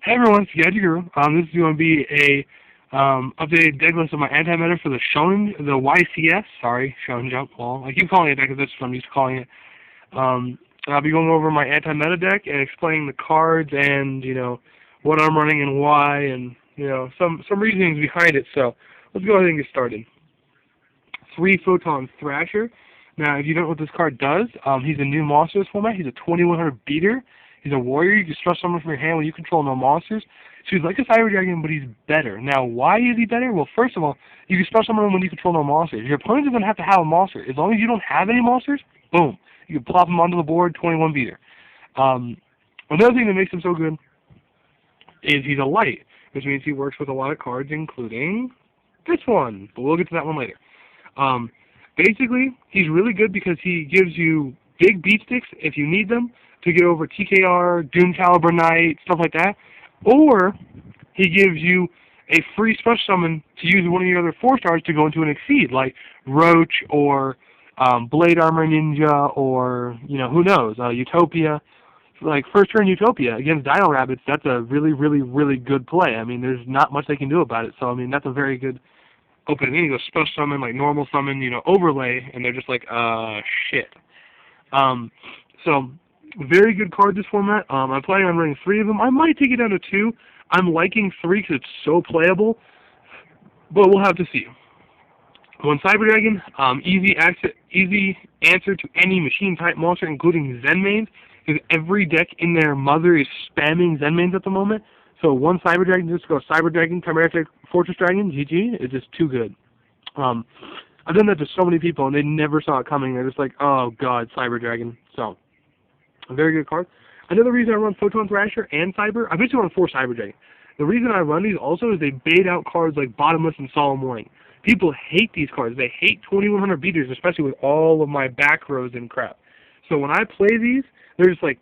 Hey everyone, it's Guru. This is going to be a updated deck list of my anti-meta for the YCS. Sorry, Shonen Jump. Well, I keep calling it deck because that's what I'm used to calling it. I'll be going over my anti-meta deck and explaining the cards and what I'm running and why, and some reasonings behind it. So let's go ahead and get started. 3-Photon Thrasher. Now, if you don't know what this card does, he's a new monster format. He's a 2100 beater. He's a warrior. You can special summon from your hand when you control no monsters. So he's like a Cyber Dragon, but he's better. Now, why is he better? Well, first of all, you can special summon him when you control no monsters. Your opponent doesn't have to have a monster. As long as you don't have any monsters, boom. You can plop him onto the board, 21 beater. Another thing that makes him so good is he's a light, which means he works with a lot of cards, including this one. But we'll get to that one later. Basically, he's really good because he gives you big beat sticks if you need them to get over TKR, Doom Caliber Knight, stuff like that. Or he gives you a free special summon to use one of your other 4-stars to go into an Exceed, like Roach or Blade Armor Ninja or, who knows, Utopia. Like, first turn Utopia against Dino Rabbits, that's a really, really, really good play. I mean, there's not much they can do about it. So, I mean, that's a very good opening. Then you go special summon, like normal summon, overlay, and they're just like, shit. So, very good card this format. I'm planning on running 3 of them. I might take it down to 2. I'm liking 3 because it's so playable, but we'll have to see. One Cyber Dragon, easy answer to any machine-type monster, including Zen mains, because every deck in their mother is spamming Zen mains at the moment. So one Cyber Dragon, just go Cyber Dragon, Chimera Fortress Dragon, GG. It's just too good. I've done that to so many people, and they never saw it coming. They're just like, oh god, Cyber Dragon. So, a very good card. Another reason I run Photon Thrasher and Cyber, I basically run 4 Cyber Dragon. The reason I run these also is they bait out cards like Bottomless and Solemn Warning. People hate these cards. They hate 2100 beaters, especially with all of my back rows and crap. So when I play these, there's like,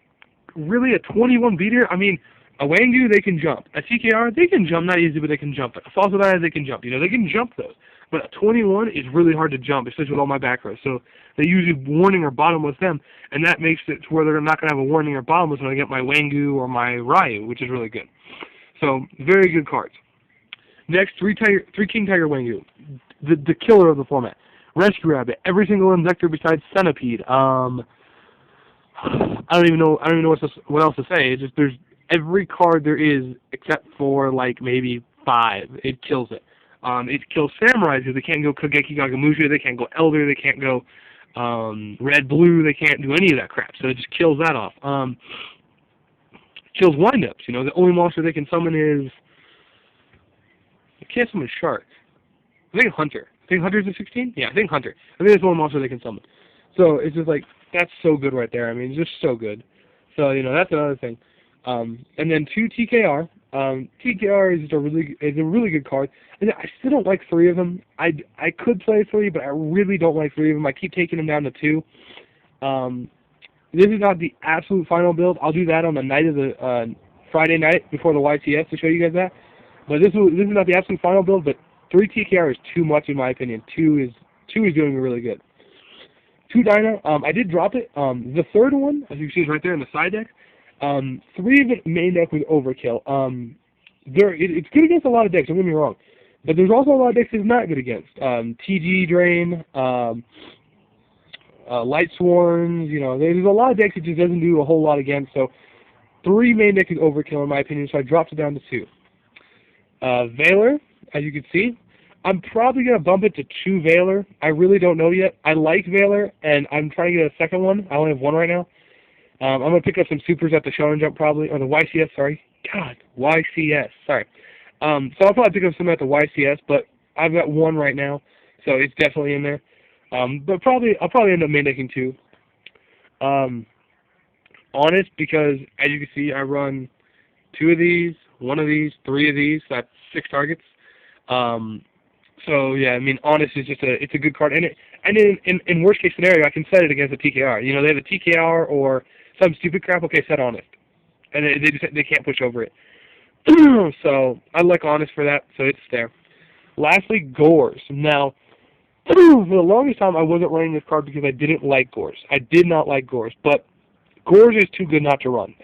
really a 21 beater? I mean, a Wangu, they can jump. A TKR, they can jump, not easy, but they can jump. A Falsified, they can jump. They can jump those. But a 21 is really hard to jump, especially with all my back rows. So they usually warning or bottomless them, and that makes it to where they're not going to have a warning or bottomless when I get my Wangu or my Ryu, which is really good. So, very good cards. Next, 3 King Tiger Wangu, the killer of the format. Rescue Rabbit, every single Inzector besides Centipede. I don't even know what else to say. It's just there's every card there is except for like maybe 5. It kills it. It kills Samurais because they can't go Kogeki Gagamusha, they can't go Elder, they can't go Red Blue, they can't do any of that crap. So it just kills that off. Kills Windups. The only monster they can summon is, I can't summon Shark. I think Hunter. I think Hunter's a 16? Yeah, I think Hunter. I think that's the only monster they can summon. So it's just like, that's so good right there. I mean, it's just so good. So, that's another thing. And then 2 TKR. TKR is just a really good card. And I still don't like 3 of them. I could play 3, but I really don't like 3 of them. I keep taking them down to 2. This is not the absolute final build. I'll do that on the night of the Friday night before the YCS to show you guys that. But this is not the absolute final build. But 3 TKR is too much in my opinion. 2 is doing really good. 2 Dino. I did drop it. The third one, as you can see, is right there in the side deck. 3 of it main deck with overkill. It's good against a lot of decks, don't get me wrong. But there's also a lot of decks it's not good against. TG Drain, Light Swarms, there's a lot of decks it just doesn't do a whole lot against. So 3 main deck is overkill in my opinion, so I dropped it down to 2. Valor, as you can see, I'm probably going to bump it to 2 Valor. I really don't know yet. I like Valor, and I'm trying to get a second one. I only have 1 right now. I'm going to pick up some supers at the Shonen Jump probably, or the YCS, sorry. God, YCS, sorry. So I'll probably pick up some at the YCS, but I've got 1 right now, so it's definitely in there. But I'll probably end up making 2. Honest, because as you can see, I run 2 of these, 1 of these, 3 of these, so that's 6 targets. So yeah, I mean, Honest is it's a good card, and in worst case scenario, I can set it against a TKR. They have a TKR or some stupid crap. Okay, set Honest, and they can't push over it. So I like Honest for that, so it's there. Lastly, Gores. Now, for the longest time, I wasn't running this card because I didn't like Gores. I did not like Gores, but Gores is too good not to run.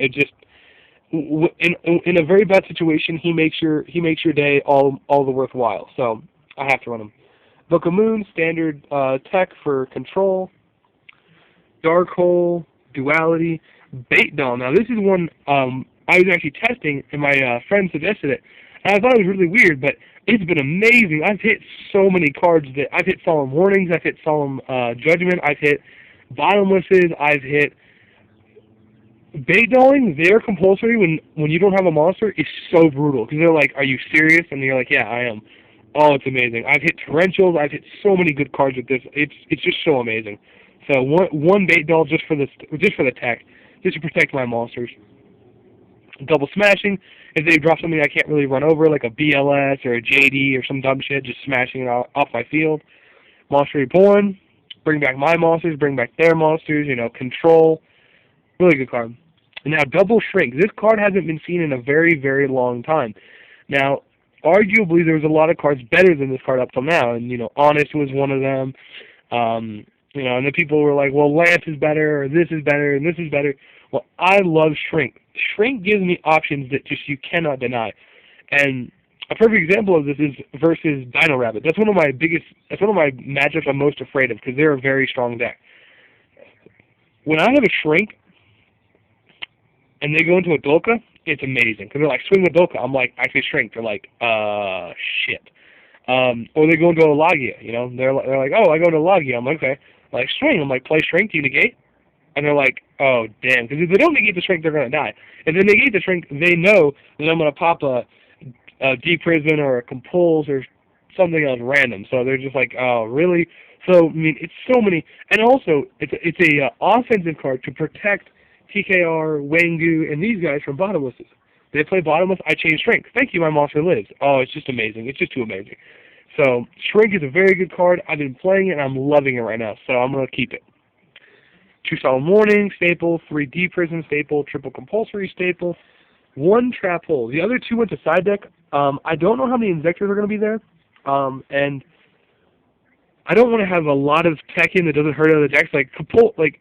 in a very bad situation, he makes your day all the worthwhile. So I have to run him. Book of Moon, standard tech for control. Dark Hole, Duality, Bait Doll. Now this is one I was actually testing, and my friend suggested it, and I thought it was really weird, but it's been amazing. I've hit so many cards that I've hit Solemn Warnings, I've hit Solemn Judgment, I've hit Bottomlesses, I've hit Bait Dolling. They're compulsory when you don't have a monster. It's so brutal because they're like, "Are you serious?" And you're like, "Yeah, I am." Oh, it's amazing. I've hit Torrentials. I've hit so many good cards with this. It's just so amazing. So one Bait Doll just for the tech, just to protect my monsters. Double smashing. If they drop something I can't really run over, like a BLS or a JD or some dumb shit, just smashing it off my field. Monster Reborn. Bring back my monsters. Bring back their monsters. You know, control. Really good card. And now double shrink. This card hasn't been seen in a very, very long time. Now, arguably, there was a lot of cards better than this card up till now, and you know, Honest was one of them. You know, and then people were like, "Well, Lance is better, or this is better, and this is better." Well, I love Shrink. Shrink gives me options that just you cannot deny. And a perfect example of this is versus Dino Rabbit. That's one of my matchups I'm most afraid of because they're a very strong deck. When I have a Shrink and they go into a Dolka, it's amazing because they're like, "Swing with Dolka." I'm like, "Actually, Shrink." They're like, shit." Or they go into a Logia. You know, they're like, "Oh, I go to Logia." I'm like, "Okay." Like, "Swing." I'm like, "Play Shrink. Do you negate?" And they're like, "Oh, damn." Because if they don't negate the Shrink, they're going to die. If they negate the Shrink, they know that I'm going to pop a Deep Prison or a Compulse or something else random. So they're just like, "Oh, really?" So, I mean, it's so many. And also, it's a offensive card to protect TKR, Wangu, and these guys from Bottomlesses. They play Bottomless, I change Shrink. Thank you, my monster lives. Oh, it's just amazing. It's just too amazing. So, Shrink is a very good card. I've been playing it, and I'm loving it right now. So, I'm going to keep it. 2 Solemn Warning, staple. 3 Deep Prison, staple. Triple Compulsory, staple. 1 Trap Hole. The other 2 went to side deck. I don't know how many Injectors are going to be there. And I don't want to have a lot of tech in that doesn't hurt other decks. Like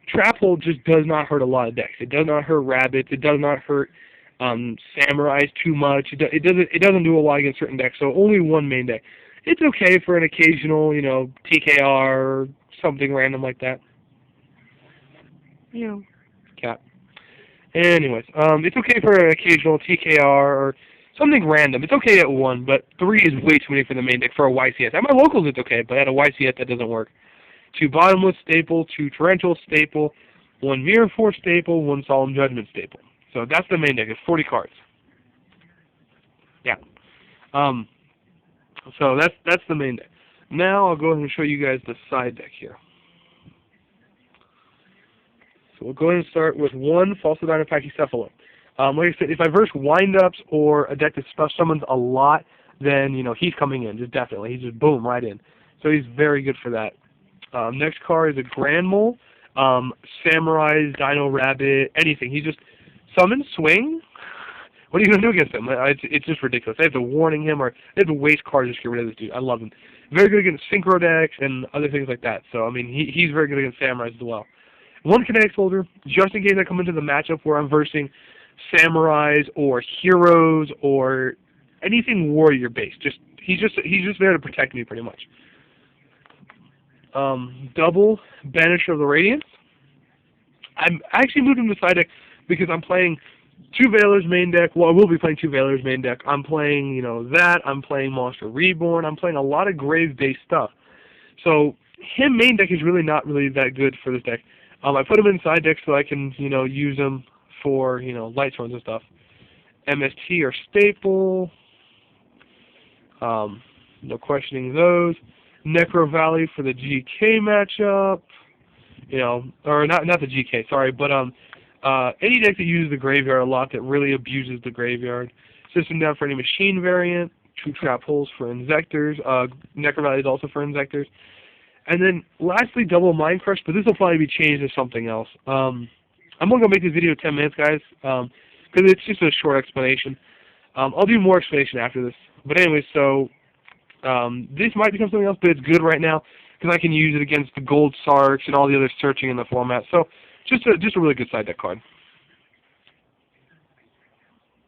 Trap Hole just does not hurt a lot of decks. It does not hurt Rabbits. It does not hurt Samurais too much. It doesn't do a lot against certain decks. So only 1 main deck. It's okay for an occasional, you know, TKR or something random like that. You know, cat. Anyways, it's okay for an occasional TKR or something random. It's okay at 1, but 3 is way too many for the main deck for a YCS. At my locals, it's okay, but at a YCS, that doesn't work. 2 Bottomless, staple. 2 Torrential, staple. 1 Mirror Force, staple. 1 Solemn Judgment, staple. So that's the main deck. It's 40 cards. Yeah. So that's the main deck. Now I'll go ahead and show you guys the side deck here. So we'll go ahead and start with 1 Falsadina Pachycephalo. Like I said, if I verse windups or a deck that special summons a lot, then you know he's coming in, just definitely. He's just boom right in. So he's very good for that. Next card is a Grand Mole, Samurais, Dino Rabbit, anything. He just summons, swing. What are you gonna do against him? It's just ridiculous. They have to warning him, or they have to waste cards just to get rid of this dude. I love him. Very good against synchro decks and other things like that. So I mean, he's very good against Samurais as well. 1 Kinetic Soldier, just in case I come into the matchup where I'm versing Samurais or Heroes or anything warrior based. He's just there to protect me pretty much. Double Banisher of the Radiance. I actually moved him to side deck because I'm playing 2 Veilers main deck. Well, I will be playing 2 Veilers main deck. I'm playing, you know, that. I'm playing Monster Reborn. I'm playing a lot of grave based stuff. So him main deck is really not really that good for this deck. I put him in side deck so I can, you know, use him for, you know, light swords and stuff. MST or staple. No questioning those. Necro Valley for the GK matchup. You know, or not the GK, sorry, but any deck that uses the graveyard a lot that really abuses the graveyard. System down for any machine variant. 2 Trap Holes for Injectors. Necro Valley is also for Injectors. And then lastly, double Mind Crush, but this will probably be changed to something else. I'm only going to make this video 10 minutes, guys, because it's just a short explanation. I'll do more explanation after this. But anyway, so this might become something else, but it's good right now because I can use it against the Gold Sarks and all the other searching in the format. So just a really good side deck card.